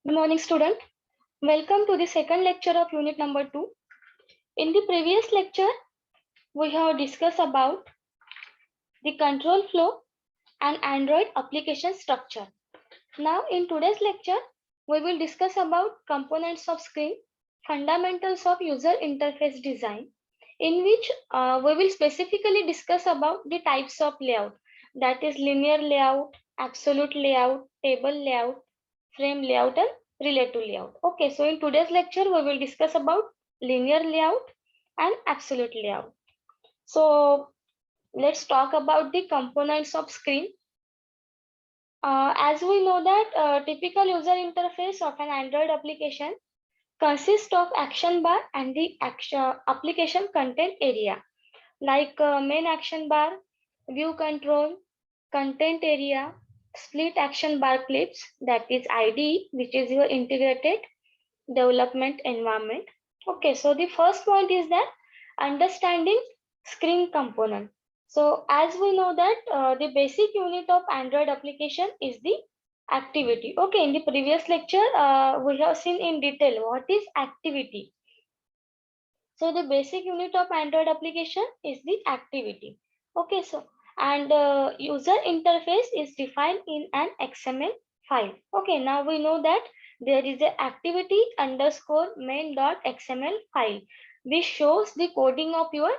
Good morning, student. Welcome to the second lecture of unit number 2. In the previous lecture, we have discussed about the control flow and Android application structure. Now, in today's lecture, we will discuss about components of screen, fundamentals of user interface design, in which we will specifically discuss about the types of layout, that is linear layout, absolute layout, table layout, frame layout and relative layout. Okay, so in today's lecture, we will discuss about linear layout and absolute layout. So let's talk about the components of screen. As we know that typical user interface of an Android application consists of action bar and the application content area, like main action bar, view control, content area, split action bar clips, that is IDE, which is your integrated development environment. Okay, so the first point is that understanding screen component. So as we know that the basic unit of Android application is the activity. Okay, in the previous lecture, we have seen in detail what is activity. So the basic unit of Android application is the activity. Okay, so and user interface is defined in an XML file. Okay, now we know that there is a activity underscore main dot XML file which shows the coding of your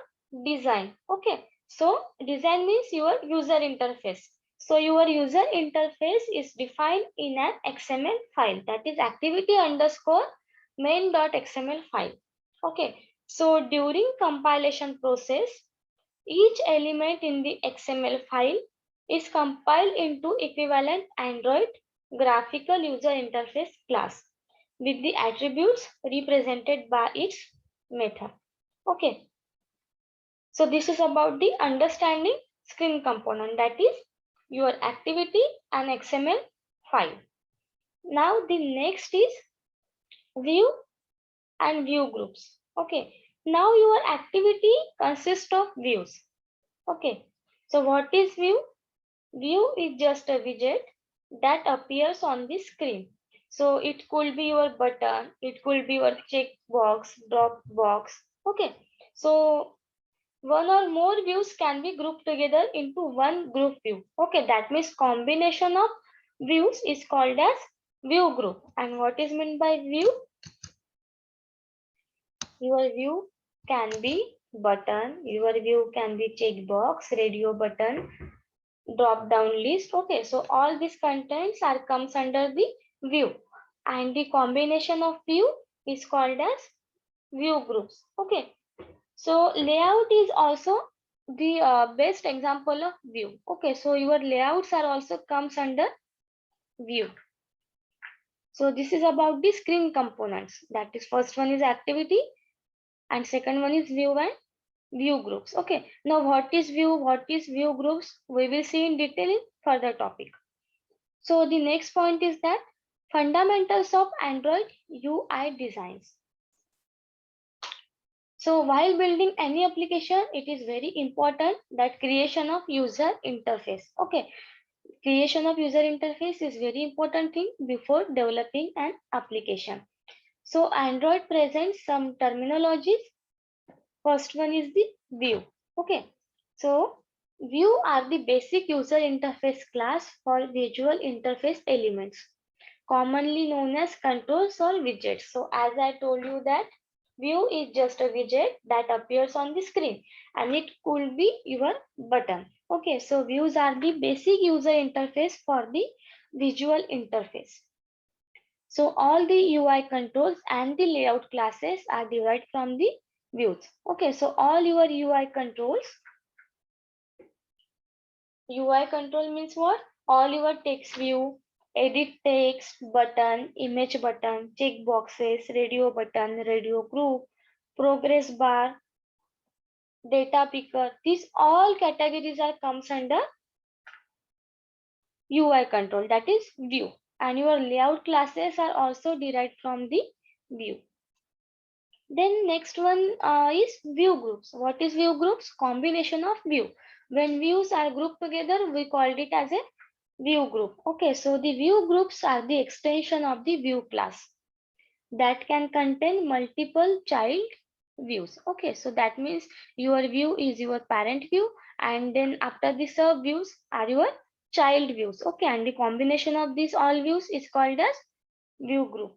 design. Okay, so design means your user interface. So your user interface is defined in an XML file, that is activity underscore main dot XML file. Okay, so during compilation process, each element in the XML file is compiled into equivalent Android graphical user interface class with the attributes represented by its method. Okay, so this is about the understanding screen component, that is your activity and XML file. Now the next is view and view groups. Okay, now your activity consists of views. Okay, so what is view? View is just a widget that appears on the screen. So it could be your button, it could be your check box, drop box. Okay, so one or more views can be grouped together into one group view. Okay, that means combination of views is called as view group. And what is meant by view? Your view can be button, your view can be checkbox, radio button, drop down list. Okay, so all these contents are comes under the view, and the combination of view is called as view groups. Okay, so layout is also the best example of view. Okay, so your layouts are also comes under view. So this is about the screen components, that is first one is activity and second one is view and view groups. Okay, now what is view groups, we will see in detail in further topic. So the next point is that fundamentals of Android UI designs. So while building any application, it is very important that creation of user interface. Okay, creation of user interface is very important thing before developing an application. So Android presents some terminologies. First one is the view. Okay, so view are the basic user interface class for visual interface elements, commonly known as controls or widgets. So as I told you that view is just a widget that appears on the screen and it could be your button. Okay, so views are the basic user interface for the visual interface. So all the UI controls and the layout classes are derived from the views. Okay, so all your UI controls, UI control means what? All your text view, edit text button, image button, check boxes, radio button, radio group, progress bar, data picker. These all categories are comes under UI control, that is view. And your layout classes are also derived from the view. Then next one is view groups. What is view groups? Combination of view. When views are grouped together, we called it as a View group. Okay, so the view groups are the extension of the view class that can contain multiple child views. Okay, so that means your view is your parent view, and then after the sub views are your child views. Okay, and the combination of these all views is called as view group.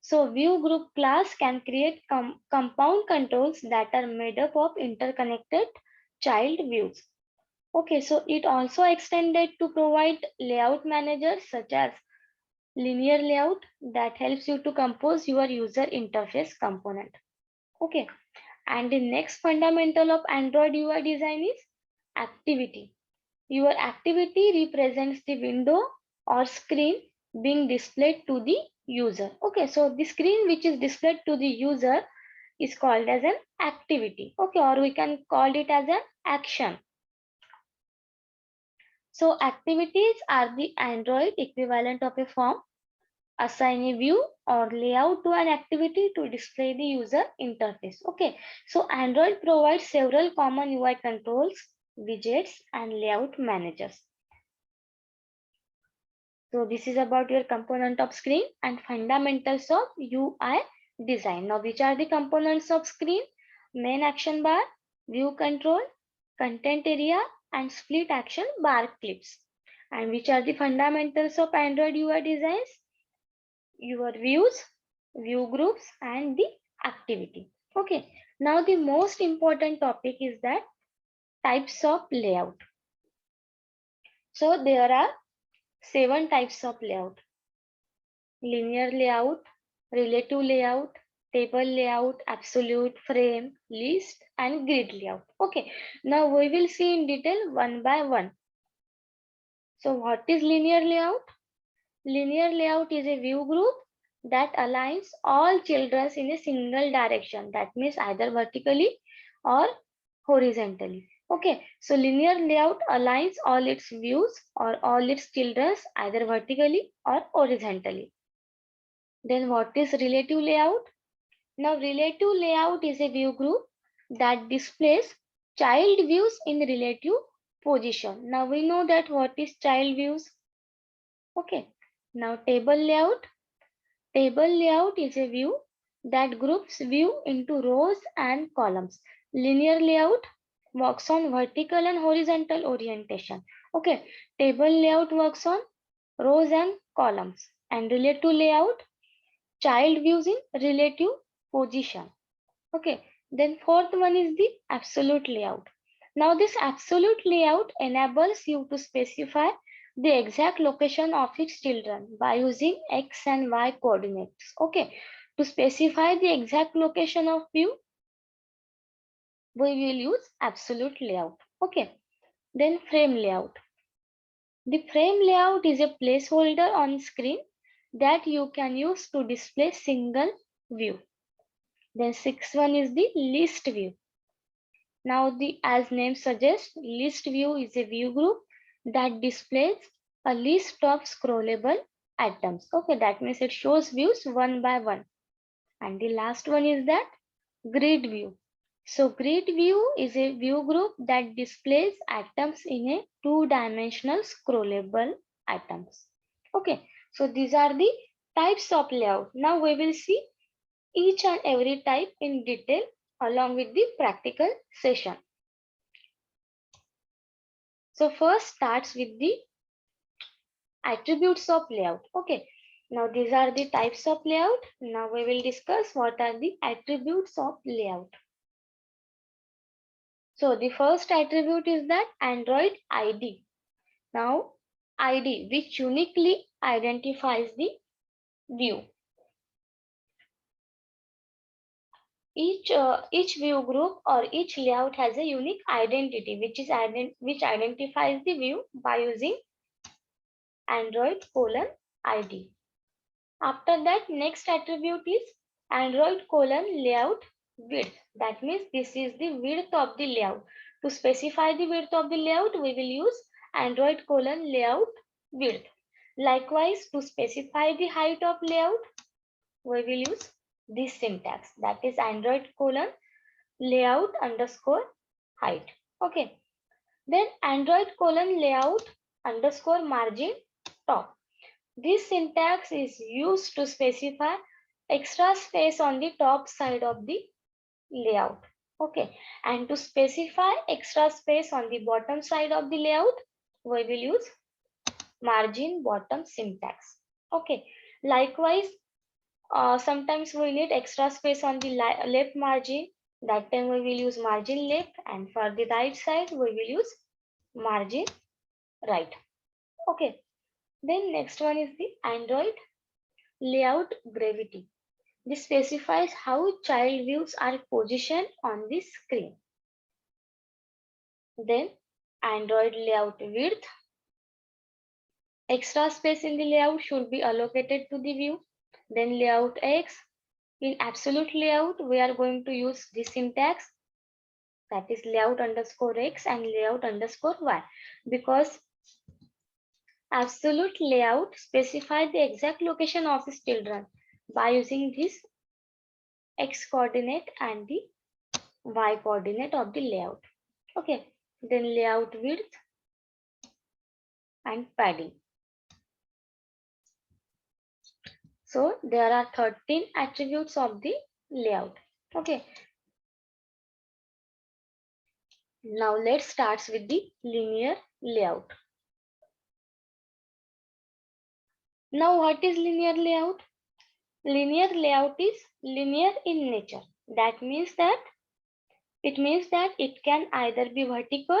So view group class can create compound controls that are made up of interconnected child views. Okay, so it also extended to provide layout managers such as linear layout that helps you to compose your user interface component. Okay, and the next fundamental of Android UI design is activity. Your activity represents the window or screen being displayed to the user. Okay, so the screen which is displayed to the user is called as an activity. Okay, or we can call it as an action. So activities are the Android equivalent of a form. Assign a view or layout to an activity to display the user interface. Okay, so Android provides several common UI controls, widgets, and layout managers. So this is about your component of screen and fundamentals of UI design. Now, which are the components of screen? Main action bar, view control, content area, and split action bar clips. And which are the fundamentals of Android UI designs? Your views, view groups, and the activity. Okay, now the most important topic is that types of layout. So there are 7 types of layout: linear layout, relative layout, table layout, absolute, frame, list, and grid layout. Okay, now we will see in detail one by one. So what is linear layout? Linear layout is a view group that aligns all children in a single direction. That means either vertically or horizontally. Okay, so linear layout aligns all its views or all its children either vertically or horizontally. Then what is relative layout? Now relative layout is a view group that displays child views in relative position. Now we know that what is child views. Okay, now table layout. Table layout is a view that groups view into rows and columns. Linear layout works on vertical and horizontal orientation. Okay, table layout works on rows and columns. And relative layout, child views in relative position. Okay, then fourth one is the absolute layout. Now this absolute layout enables you to specify the exact location of its children by using X and Y coordinates. Okay, to specify the exact location of view, we will use absolute layout. Okay, then frame layout. The frame layout is a placeholder on screen that you can use to display single view. Then sixth one is the list view. Now the as name suggests, list view is a view group that displays a list of scrollable items. Okay, that means it shows views one by one. And the last one is that grid view. So grid view is a view group that displays items in a two-dimensional scrollable items. Okay, so these are the types of layout. Now we will see each and every type in detail along with the practical session. So first starts with the attributes of layout. Okay, now these are the types of layout. Now we will discuss what are the attributes of layout. So the first attribute is that Android ID. Now ID which uniquely identifies the view. Each view group or each layout has a unique identity which identifies the view by using Android:ID. After that, next attribute is Android:layout width. That means this is the width of the layout. To specify the width of the layout, we will use Android:layout width. Likewise, to specify the height of layout, we will use this syntax. That is Android:layout_height. Okay. Then Android:layout underscore margin top. This syntax is used to specify extra space on the top side of the layout. Okay, and to specify extra space on the bottom side of the layout, we will use margin bottom syntax. Okay, likewise, sometimes we need extra space on the left margin. That time we will use margin left, and for the right side, we will use margin right. Okay, then next one is the Android layout gravity. This specifies how child views are positioned on the screen. Then Android layout width. Extra space in the layout should be allocated to the view. Then layout X. In absolute layout, we are going to use this syntax, that is layout underscore X and layout underscore Y, because absolute layout specifies the exact location of the children by using this X coordinate and the Y coordinate of the layout. Okay, then layout width and padding. So there are 13 attributes of the layout. Okay. Now let's start with the linear layout. Now what is linear layout? Linear layout is linear in nature. That means that it can either be vertical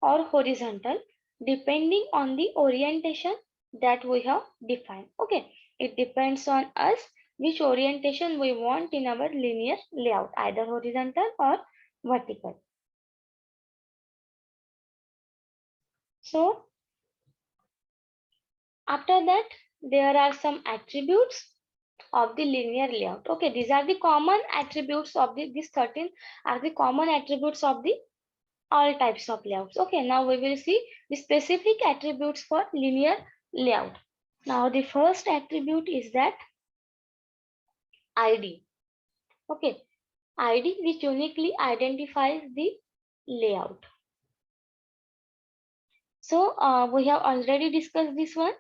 or horizontal depending on the orientation that we have defined. Okay, it depends on us which orientation we want in our linear layout, either horizontal or vertical. So after that, there are some attributes of the linear layout. Okay, these are the common attributes of these 13 are the common attributes of the all types of layouts. Okay, now we will see the specific attributes for linear layout. Now the first attribute is that ID. Okay, ID which uniquely identifies the layout. So we have already discussed this one.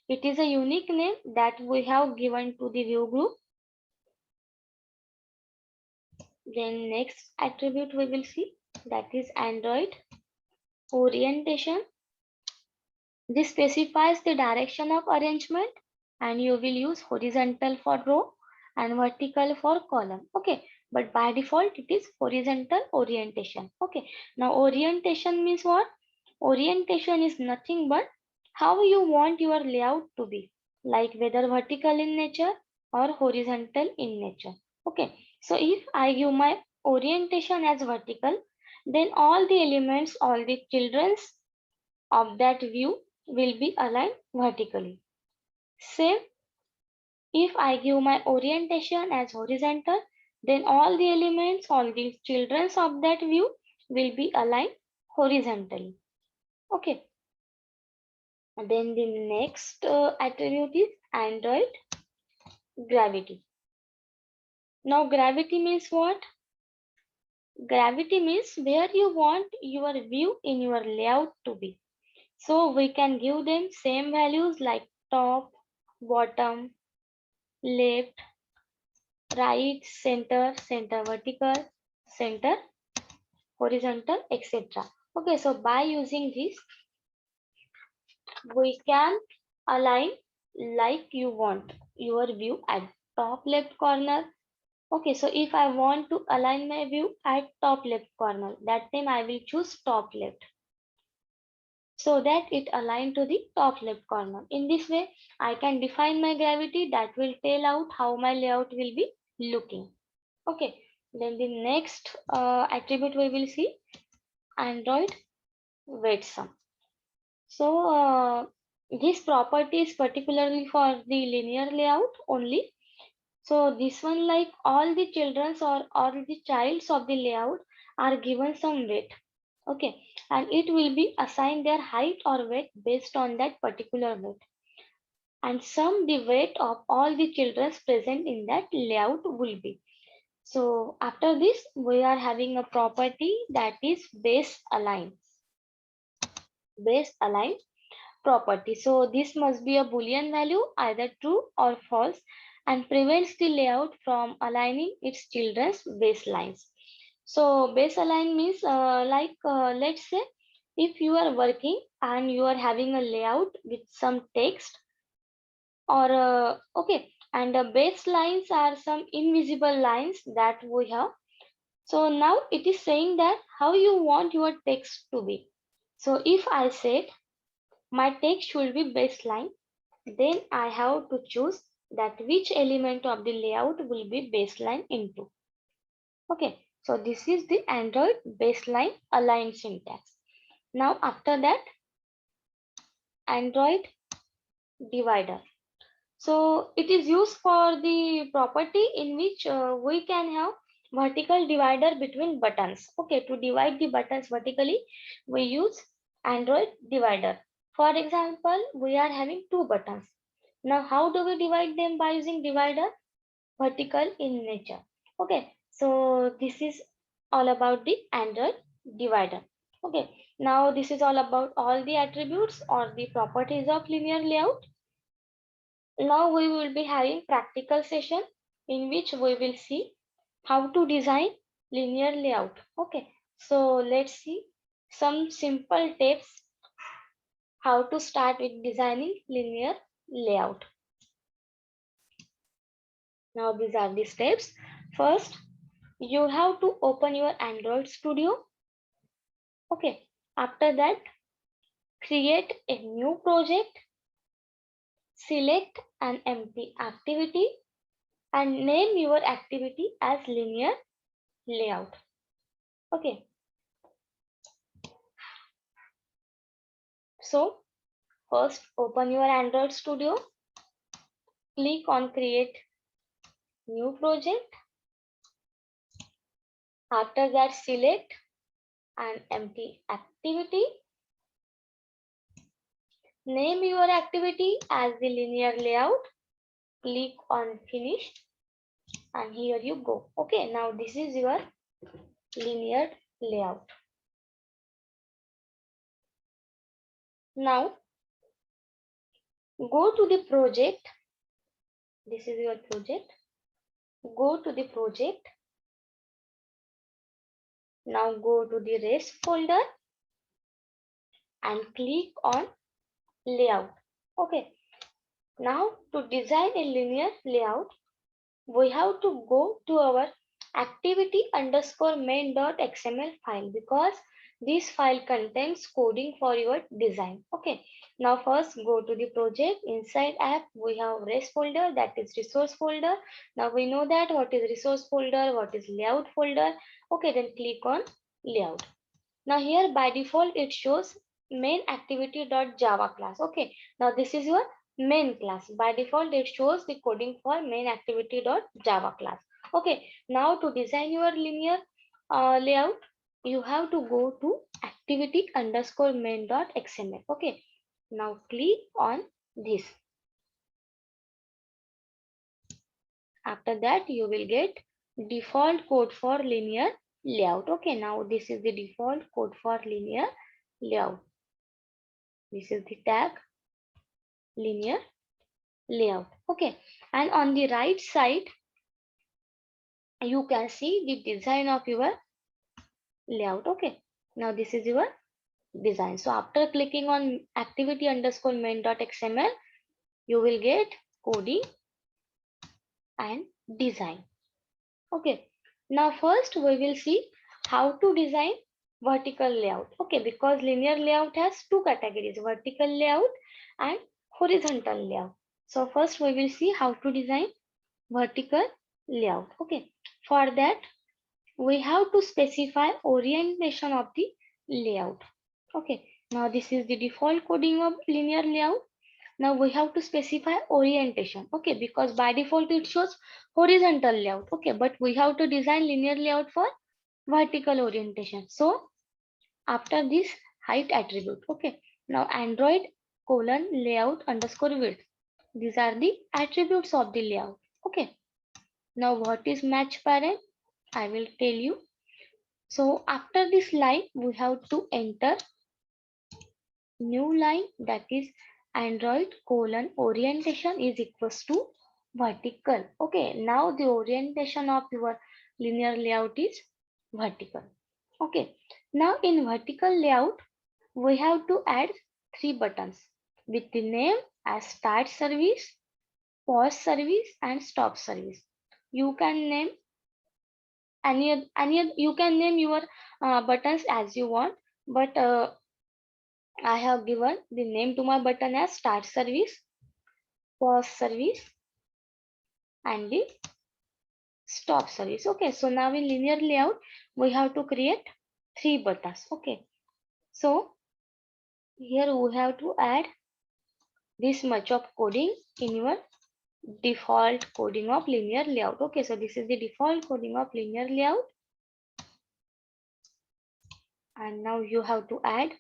It is a unique name that we have given to the view group. Then next attribute we will see, that is Android orientation. This specifies the direction of arrangement, and you will use horizontal for row and vertical for column. Okay, but by default it is horizontal orientation. Okay, now orientation means what? Orientation is nothing but how you want your layout to be, like whether vertical in nature or horizontal in nature. Okay, so if I give my orientation as vertical, then all the elements, all the children's of that view will be aligned vertically. Same, if I give my orientation as horizontal, then all the elements, all the children of that view will be aligned horizontally. Okay. And then the next attribute is Android gravity. Now gravity means what? Gravity means where you want your view in your layout to be. So we can give them same values like top, bottom, left, right, center, center vertical, center horizontal, etc. Okay, so by using this, we can align like you want your view at top left corner. Okay, so if I want to align my view at top left corner, that time I will choose top left, so that it align to the top left corner. In this way, I can define my gravity that will tell out how my layout will be looking. Okay, then the next attribute we will see, Android weight sum. So this property is particularly for the linear layout only. So this one, like all the children's or all the childs of the layout are given some weight. Okay, and it will be assigned their height or weight based on that particular weight. And sum the weight of all the children present in that layout will be. So after this, we are having a property that is base align. Base align. property. So this must be a Boolean value, either true or false, and prevents the layout from aligning its children's baselines. So base align means let's say if you are working and you are having a layout with some text or okay, and the baselines are some invisible lines that we have. So now it is saying that how you want your text to be. So if I said my text should be baseline, then I have to choose that which element of the layout will be baseline into. Okay, so this is the Android baseline align syntax. Now after that, Android divider. So it is used for the property in which we can have vertical divider between buttons. Okay, to divide the buttons vertically, we use Android divider. For example, we are having two buttons. Now, how do we divide them by using divider? Vertical in nature. Okay, so this is all about the Android divider. Okay, now this is all about all the attributes or the properties of linear layout. Now we will be having practical session in which we will see how to design linear layout. Okay, so let's see some simple tips how to start with designing linear layout. Now these are the steps. First, you have to open your Android Studio. Okay, after that, create a new project, select an empty activity and name your activity as linear layout. Okay, so first open your Android Studio, click on create new project. After that, select an empty activity. Name your activity as the linear layout. Click on finish and here you go. Okay, now this is your linear layout. Now go to the project. This is your project. Go to the project. Now go to the rest folder and click on layout. Okay, now to design a linear layout, we have to go to our activity underscore main.xml file because this file contains coding for your design. Okay, now first go to the project. Inside app we have res folder, that is resource folder. Now we know that what is resource folder, what is layout folder. Okay, then click on layout. Now here by default it shows main activity.java class. Okay, now this is your main class. By default it shows the coding for main activity.java class. Okay, now to design your linear layout, you have to go to activity underscore main.xml. Okay, now click on this. After that you will get default code for linear layout. Okay, now this is the default code for linear layout. This is the tag linear layout. Okay, and on the right side you can see the design of your layout. Okay, now this is your design. So after clicking on activity underscore main.xml, you will get coding and design. Okay, now first we will see how to design vertical layout. Okay, because linear layout has two categories, vertical layout and horizontal layout. So first we will see how to design vertical layout. Okay, for that we have to specify orientation of the layout. Okay, now this is the default coding of linear layout. Now we have to specify orientation. Okay, because by default it shows horizontal layout. Okay, but we have to design linear layout for vertical orientation. So after this height attribute. Okay, now Android colon layout underscore width. These are the attributes of the layout. Okay, now what is match parent? I will tell you. So after this line, we have to enter new line, that is Android colon orientation is equals to vertical. Okay, now the orientation of your linear layout is vertical. Okay, now in vertical layout, we have to add three buttons with the name as start service, pause service, and stop service. You can name you can name your buttons as you want, but I have given the name to my button as start service, pause service, and the stop service. Okay, so now in linear layout we have to create three buttons. Okay, so here we have to add this much of coding in your default coding of linear layout. Okay, so this is the default coding of linear layout, and now you have to add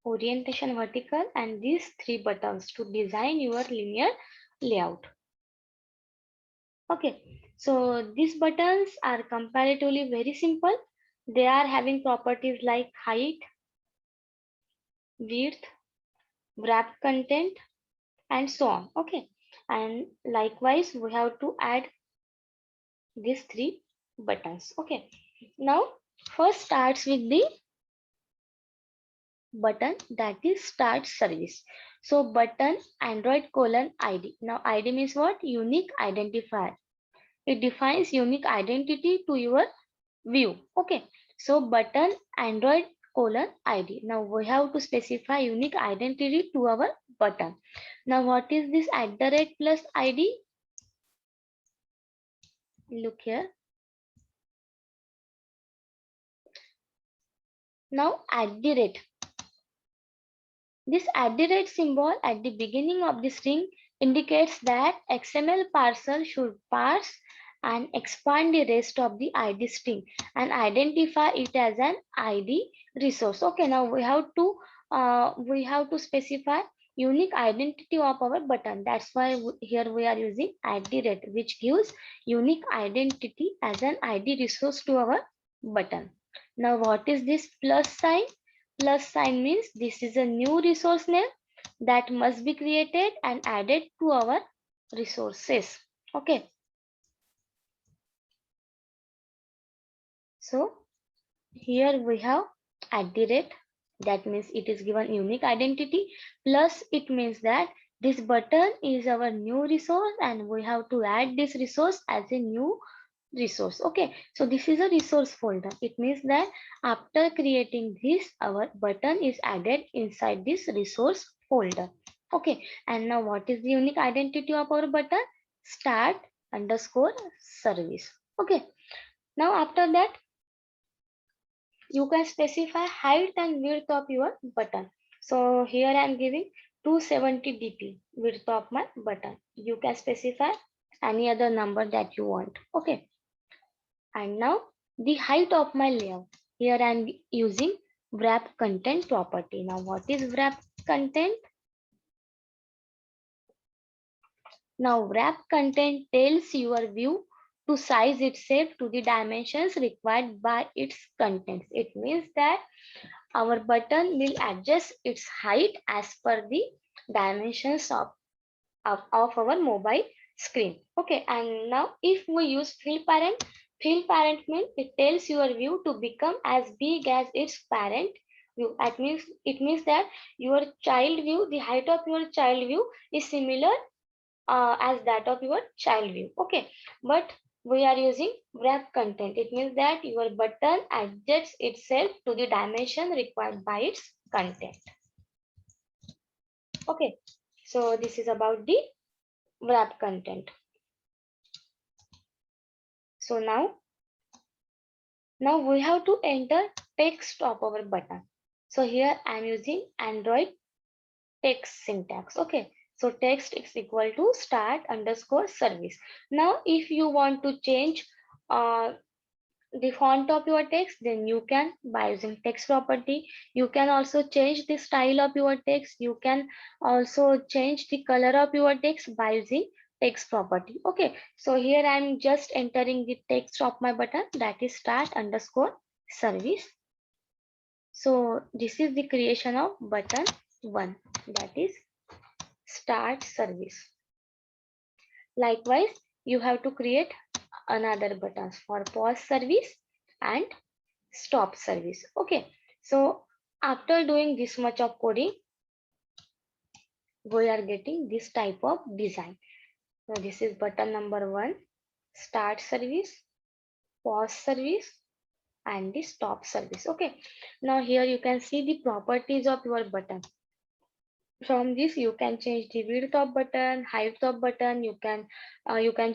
orientation vertical and these three buttons to design your linear layout. Okay, so these buttons are comparatively very simple. They are having properties like height, width, wrap content, and so on. Okay, and likewise we have to add these three buttons. Okay, now first starts with the button, that is start service. So button Android colon ID. Now ID means what? Unique identifier. It defines unique identity to your view. Okay, so button Android colon ID. Now we have to specify unique identity to our button. Now what is this @ plus ID? Look here. Now @. This @ symbol at the beginning of the string indicates that XML parser should parse and expand the rest of the ID string and identify it as an ID resource. Okay, now we have to specify unique identity of our button. That's why here we are using @, which gives unique identity as an ID resource to our button. Now what is this plus sign? Plus sign means this is a new resource name that must be created and added to our resources. Okay. So here we have @, that means it is given unique identity, plus it means that this button is our new resource and we have to add this resource as a new resource. Okay, so this is a resource folder. It means that after creating this, our button is added inside this resource folder. Okay, and now what is the unique identity of our button? Start underscore service. Okay, now after that you can specify height and width of your button. So here I am giving 270 dp width of my button. You can specify any other number that you want. Okay, and now the height of my layout. Here I am using wrap content property. Now what is wrap content? Now wrap content tells your view to size itself to the dimensions required by its contents. It means that our button will adjust its height as per the dimensions of our mobile screen. Okay, and now if we use fill parent means it tells your view to become as big as its parent view. It means that your child view, the height of your child view is similar as that of your child view. Okay, but we are using wrap content. It means that your button adjusts itself to the dimension required by its content. Okay, so this is about the wrap content. So now we have to enter text of our button. So here I am using Android text syntax. Okay, so text is equal to start underscore service. Now if you want to change the font of your text, then you can by using text property. You can also change the style of your text. You can also change the color of your text by using text property. Okay, so here I'm just entering the text of my button, that is start underscore service. So this is the creation of button one, that is start service. Likewise, you have to create another buttons for pause service and stop service. Okay, so after doing this much of coding, we are getting this type of design. So this is button number one, start service, pause service, and the stop service. Okay, now here you can see the properties of your button. From this you can change the width of button, height of button. You can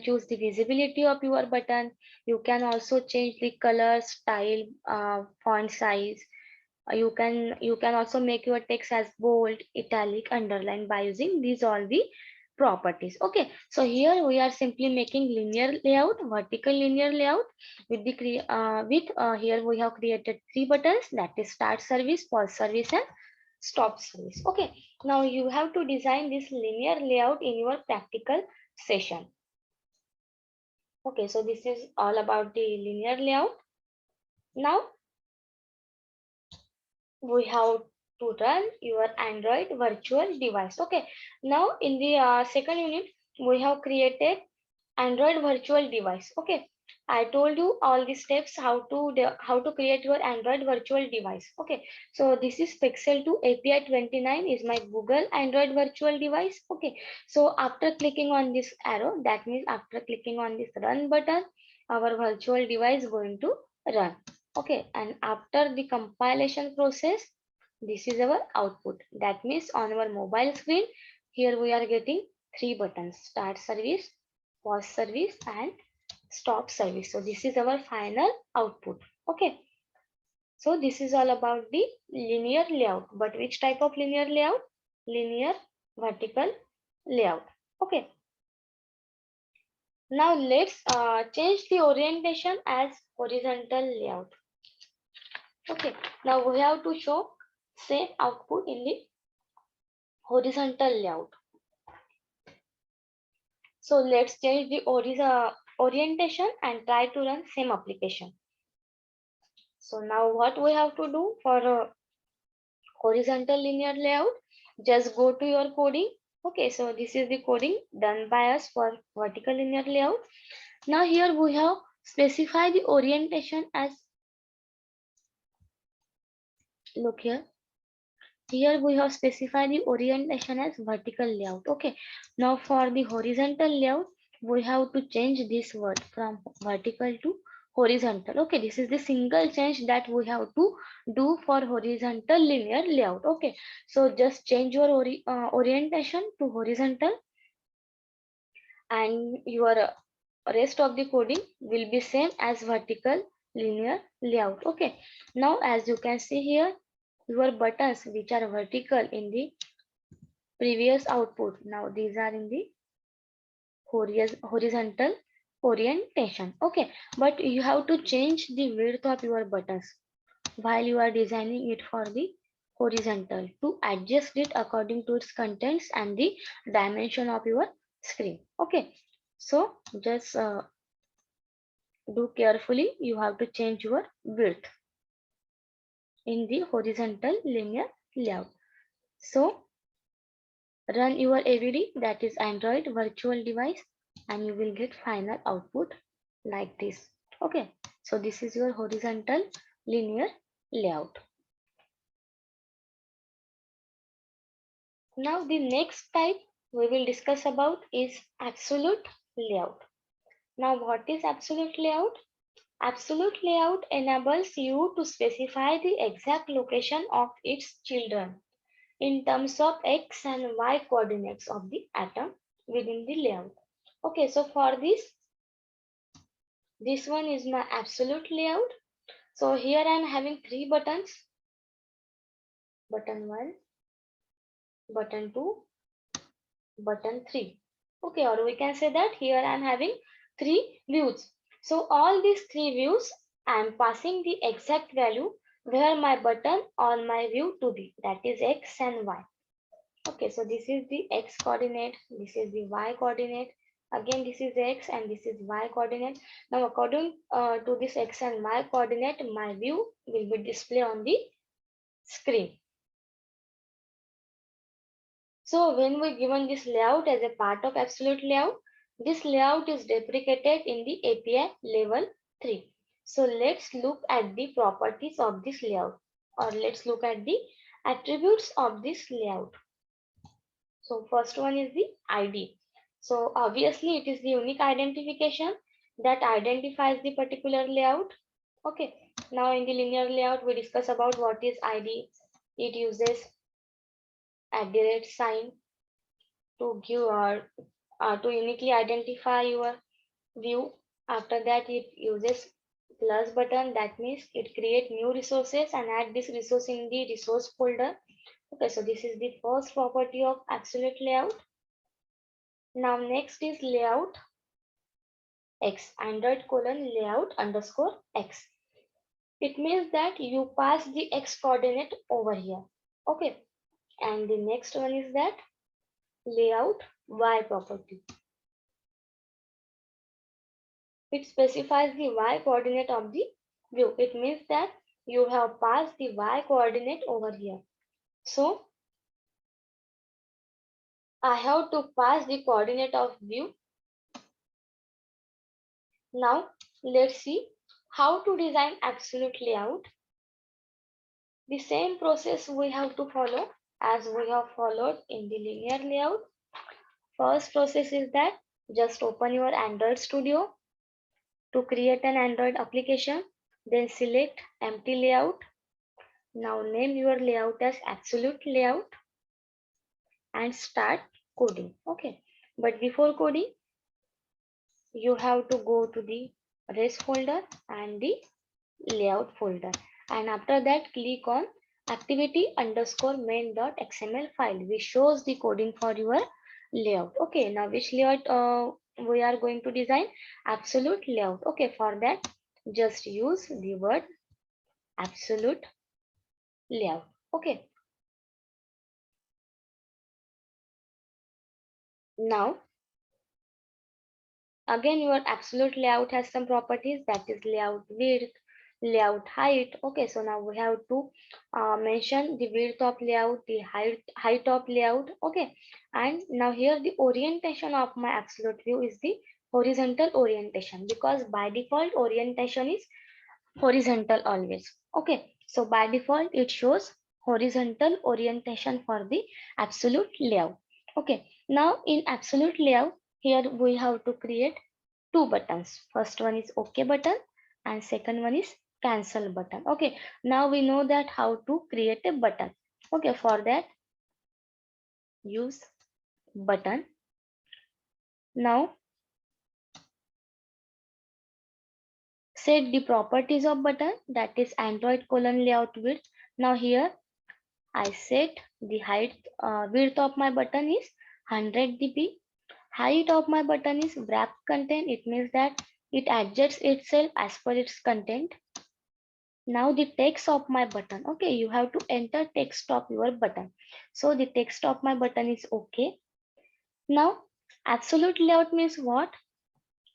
choose the visibility of your button. You can also change the color, style, font size. You can also make your text as bold, italic, underline by using these all the properties. Okay, so here we are simply making linear layout, vertical linear layout with here we have created three buttons, that is start service, pause service, and stop service. Okay, now you have to design this linear layout in your practical session. Okay, so this is all about the linear layout. Now we have to run your Android virtual device. Okay, now in the second unit we have created Android virtual device. Okay, I told you all the steps how to create your Android virtual device. Okay, so this is Pixel 2 API 29 is my Google Android virtual device. Okay, so after clicking on this arrow, that means after clicking on this run button, our virtual device going to run. Okay, and after the compilation process, this is our output. That means on our mobile screen, here we are getting three buttons: start service, pause service, and stop service. So this is our final output. Okay, so this is all about the linear layout. But which type of linear layout? Linear vertical layout. Okay, now let's change the orientation as horizontal layout. Okay, now we have to show same output in the horizontal layout. So let's change the orientation and try to run same application. So now what we have to do for a horizontal linear layout, just go to your coding. Okay, so this is the coding done by us for vertical linear layout. Now here we have specified the orientation as, look here, here we have specified the orientation as vertical layout. Okay, now for the horizontal layout, we have to change this word from vertical to horizontal. Okay, this is the single change that we have to do for horizontal linear layout. Okay, so just change your orientation to horizontal, and your rest of the coding will be same as vertical linear layout. Okay, now as you can see here, your buttons which are vertical in the previous output, now these are in the horizontal orientation. Okay, but you have to change the width of your buttons while you are designing it for the horizontal to adjust it according to its contents and the dimension of your screen. Okay, so just do carefully, you have to change your width in the horizontal linear layout. So run your AVD, that is Android virtual device, and you will get final output like this. Okay, so this is your horizontal linear layout. Now the next type we will discuss about is absolute layout. Now what is absolute layout? Absolute layout enables you to specify the exact location of its children in terms of x and y coordinates of the atom within the layout. Okay, so for this one is my absolute layout. So here I am having three buttons: button 1, button 2, button 3. Okay, or we can say that here I am having three views. So all these three views I am passing the exact value where my button on my view to be, that is x and y. Okay, so this is the x coordinate, this is the y coordinate, again this is x and this is y coordinate. Now according to this x and y coordinate, my view will be displayed on the screen. So when we given this layout as a part of absolute layout, this layout is deprecated in the API level 3. So let's look at the properties of this layout, or let's look at the attributes of this layout. So first one is the ID. So obviously it is the unique identification that identifies the particular layout. Okay. Now in the linear layout, we discuss about what is ID. It uses @ to give or to uniquely identify your view. After that, it uses plus button. That means it create new resources and add this resource in the resource folder. Okay, so this is the first property of absolute layout. Now next is layout X, Android : layout _ X. It means that you pass the X coordinate over here. Okay, and the next one is that layout Y property. It specifies the Y coordinate of the view. It means that you have passed the Y coordinate over here. So I have to pass the coordinate of view. Now let's see how to design absolute layout. The same process we have to follow as we have followed in the linear layout. First process is that just open your Android Studio to create an Android application. Then select empty layout. Now name your layout as absolute layout and start coding. Okay, but before coding, you have to go to the res folder and the layout folder, and after that click on activity_main.xml file, which shows the coding for your layout. Okay, now which layout we are going to design? Absolute layout. Okay, for that just use the word absolute layout. Okay, now again your absolute layout has some properties, that is layout width, layout height. Okay, so now we have to mention the width of layout, the height of layout. Okay, and now here the orientation of my absolute view is the horizontal orientation, because by default orientation is horizontal always. Okay, so by default it shows horizontal orientation for the absolute layout. Okay, now in absolute layout, here we have to create two buttons. First one is OK button and second one is cancel button. Okay, now we know that how to create a button. Okay, for that use button. Now set the properties of button, that is Android : layout width. Now here I set the height width of my button is 100 dp. Height of my button is wrap content. It means that it adjusts itself as per its content. Now the text of my button. Okay, you have to enter text of your button. So the text of my button is okay. Now absolute layout means what?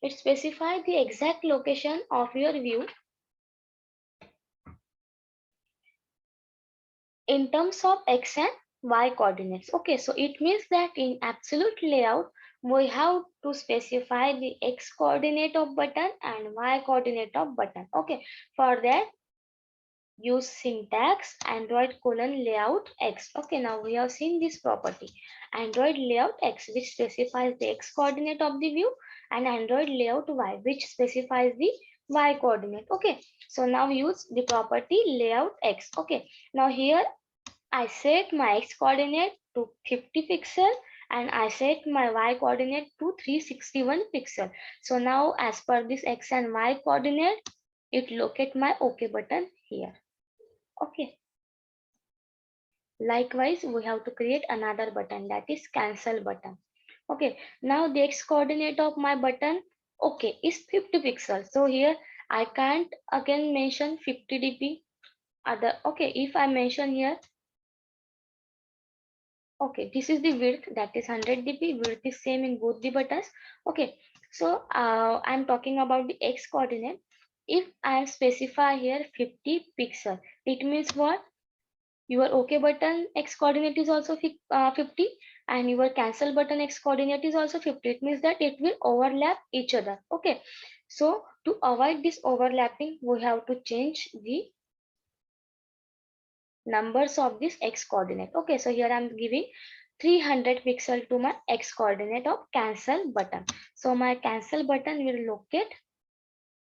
It specifies the exact location of your view in terms of X and Y coordinates. Okay, so it means that in absolute layout, we have to specify the X coordinate of button and Y coordinate of button. Okay, for that use syntax Android : layout X. Okay, now we have seen this property Android layout X, which specifies the X coordinate of the view, and Android layout Y, which specifies the Y coordinate. Okay, so now use the property layout X. Okay, now here I set my X coordinate to 50 pixel and I set my Y coordinate to 361 pixel. So now as per this X and Y coordinate, it locate my OK button here. Okay. Likewise, we have to create another button, that is cancel button. Okay. Now the X coordinate of my button, okay, is 50 pixels. So here I can't again mention 50 dp. Okay, if I mention here, okay, this is the width, that is 100 dp. Width is same in both the buttons. Okay, so I'm talking about the X coordinate. If I specify here 50 pixel, it means what? Your OK button X coordinate is also 50. and your cancel button X coordinate is also 50. It means that it will overlap each other. Okay, so to avoid this overlapping, we have to change the numbers of this X coordinate. Okay, so here I'm giving 300 pixel to my X coordinate of cancel button. So my cancel button will locate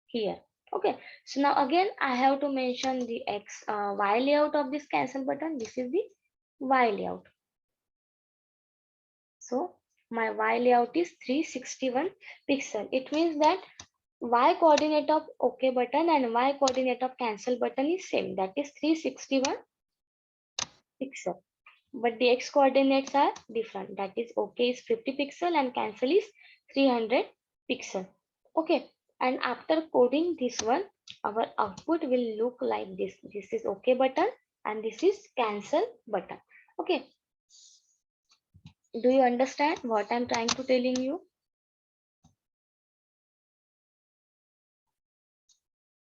here. Okay, so now again I have to mention the Y layout of this cancel button. This is the Y layout. So my Y layout is 361 pixel. It means that Y coordinate of OK button and Y coordinate of cancel button is same. That is 361 pixel. But the X coordinates are different. That is OK is 50 pixel and cancel is 300 pixel. Okay. And after coding this one, our output will look like this. This is OK button and this is cancel button. Okay. Do you understand what I'm trying to telling you?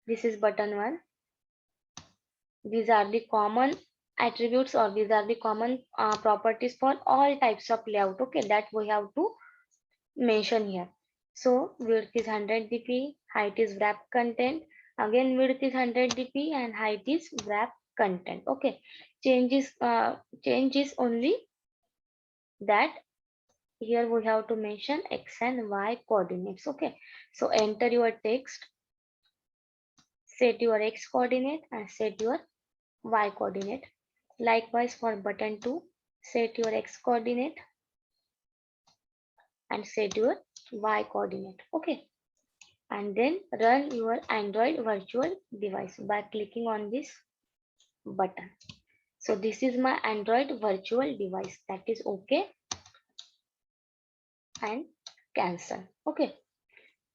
This is button 1. These are the common attributes, or these are the common properties for all types of layout. Okay, that we have to mention here. So width is 100 dp, height is wrap content. Again, width is 100 dp and height is wrap content. Okay, change is only that here we have to mention X and Y coordinates. Okay, so enter your text, set your X coordinate and set your Y coordinate. Likewise for button 2, set your X coordinate and set your Y coordinate. Okay, and then run your Android virtual device by clicking on this button. So this is my Android virtual device. That is OK and cancel. Okay,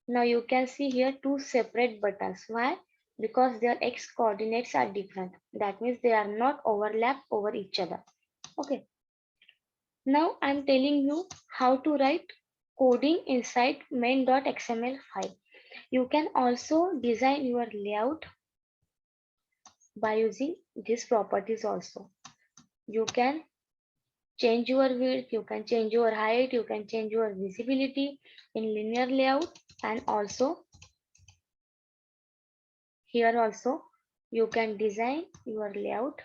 now you can see here two separate buttons. Why? Because their X coordinates are different. That means they are not overlap over each other. Okay, now I'm telling you how to write coding inside main.xml file. You can also design your layout by using these properties also. You can change your width, you can change your height, you can change your visibility in linear layout, and also here also you can design your layout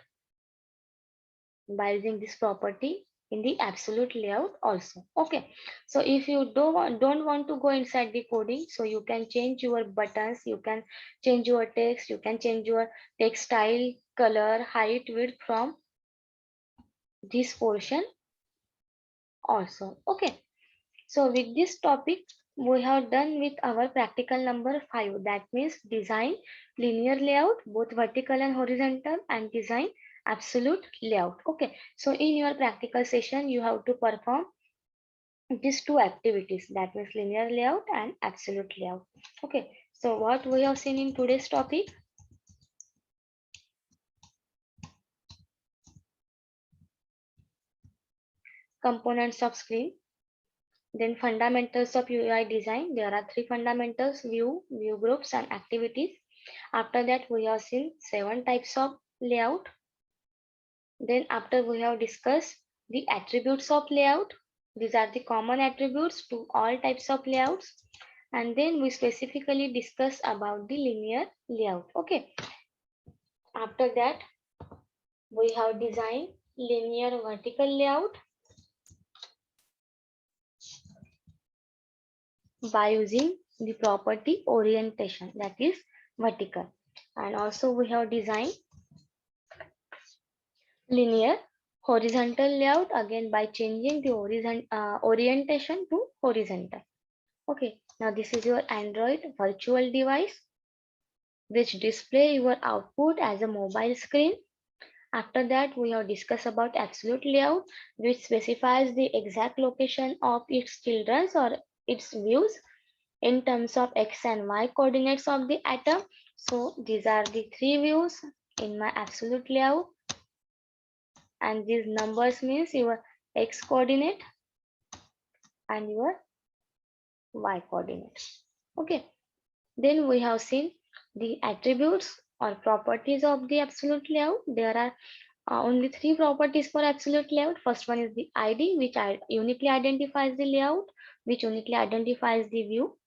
by using this property in the absolute layout also. Okay, so if you don't want to go inside the coding, so you can change your buttons, you can change your text, you can change your text style, color, height, width from this portion also. Okay, so with this topic we have done with our practical number 5. That means design linear layout, both vertical and horizontal, and design absolute layout. Okay, so in your practical session you have to perform these two activities, that means linear layout and absolute layout. Okay, so what we have seen in today's topic: components of screen, then fundamentals of UI design. There are 3 fundamentals: view, view groups, and activities. After that we have seen 7 types of layout. Then after we have discussed the attributes of layout. These are the common attributes to all types of layouts. And then we specifically discuss about the linear layout. Okay, after that we have designed linear vertical layout by using the property orientation, that is vertical. And also we have designed linear horizontal layout again by changing the orientation to horizontal. Okay, now this is your Android virtual device which display your output as a mobile screen. After that, we have discussed about absolute layout, which specifies the exact location of its children's or its views in terms of X and Y coordinates of the atom. So these are the 3 views in my absolute layout, and these numbers means your X coordinate and your Y coordinate. Okay, then we have seen the attributes or properties of the absolute layout. There are Only three properties for absolute layout. First one is the ID, which uniquely identifies the layout, which uniquely identifies the view.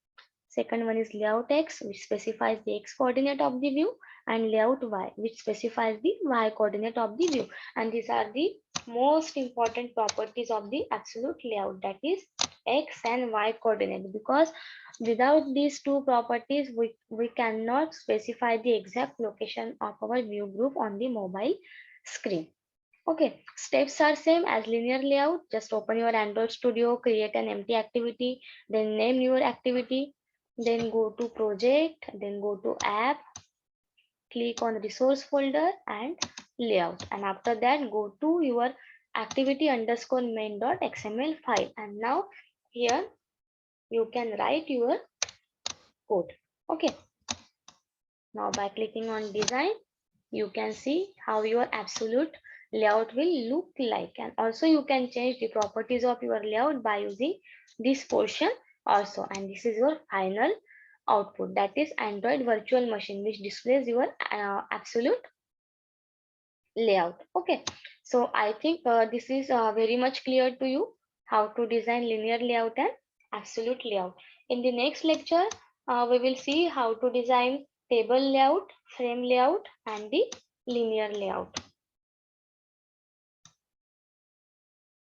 Second one is layout X, which specifies the X coordinate of the view, and layout Y, which specifies the Y coordinate of the view. And these are the most important properties of the absolute layout, that is X and Y coordinate, because without these two properties, we cannot specify the exact location of our view group on the mobile screen. Okay, steps are same as linear layout. Just open your Android Studio, create an empty activity, then name your activity, then go to project, then go to app, click on resource folder and layout. And after that, go to your activity underscore main.xml file. And now here you can write your code. Okay, now by clicking on design, you can see how your absolute layout will look like, and also you can change the properties of your layout by using this portion also. And this is your final output, that is Android virtual machine, which displays your absolute layout. Okay, so I think this is very much clear to you how to design linear layout and absolute layout. In the next lecture, we will see how to design table layout, frame layout, and the linear layout.